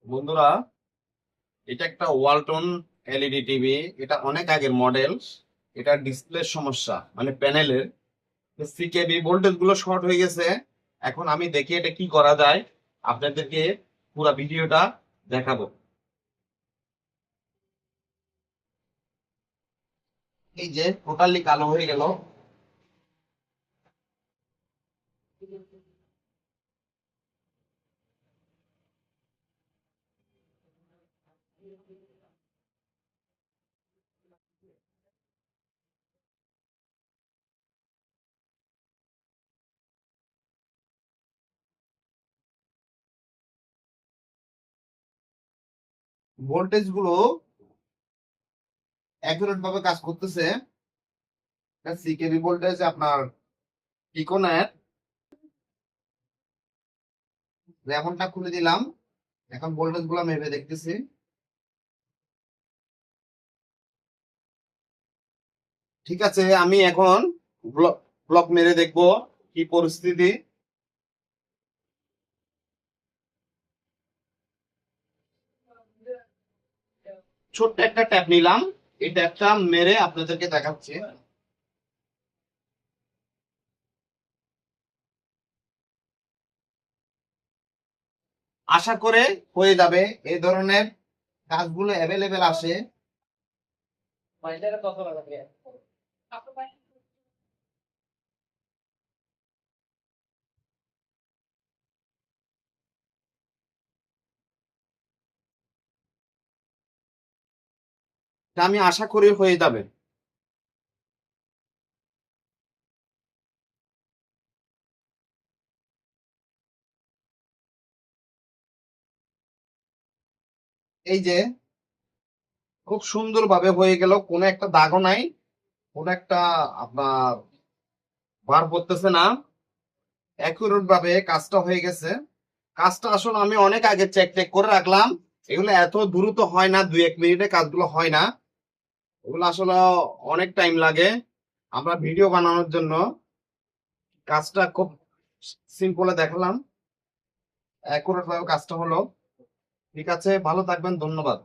বন্ধুরা, এটা একটা ওয়ালটন এলইডি টিভি। এটা অনেক আগের মডেল। এটা ডিসপ্লের সমস্যা, মানে প্যানেলের সিকেবি ভোল্টেজ গুলো শর্ট হয়ে গেছে। এখন আমি দেখি এটা কি করা যায়, আপনাদেরকে পুরো ভিডিওটা দেখাবো। এই যে টোটালি কালো হয়ে গেল। ভোল্টেজ গুলো অ্যাকুরেট ভাবে কাজ করতেছে। সিকেবি ভোল্টেজ আপনার পিকোনের। রেমনটা খুলে দিলাম, এখন ভোল্টেজ গুলো মেপে দেখতেছি। ঠিক আছে, আমি এখন ব্লক ব্লক মেরে দেখবো কি পরিস্থিতি। ছোট্ট একটা ট্যাপ নিলাম, এই ট্যাপটা মেরে আপনাদেরকে দেখাচ্ছি। আশা করে হয়ে যাবে। এই ধরনের কাজগুলো অ্যাভেলেবেল আসে। তা আমি আশা করি হয়ে যাবে। এই যে খুব সুন্দরভাবে হয়ে গেল, কোনো একটা দাগও নাই, কোনো একটা আপনার বার পড়তেছে না। অ্যাকুরেট ভাবে কাজটা হয়ে গেছে। কাজটা আসলে আমি অনেক আগে চেক টেক করে রাখলাম। এগুলো এত দ্রুত হয় না, 2-1 মিনিটে কাজগুলো হয় না। ওগুলো আসলে অনেক টাইম লাগে আমরা ভিডিও বানানোর জন্য। কাজটা খুব সিম্পলে দেখালাম, অ্যাকুরেট ভাবে কাজটা হলো। ঠিক আছে, ভালো থাকবেন, ধন্যবাদ।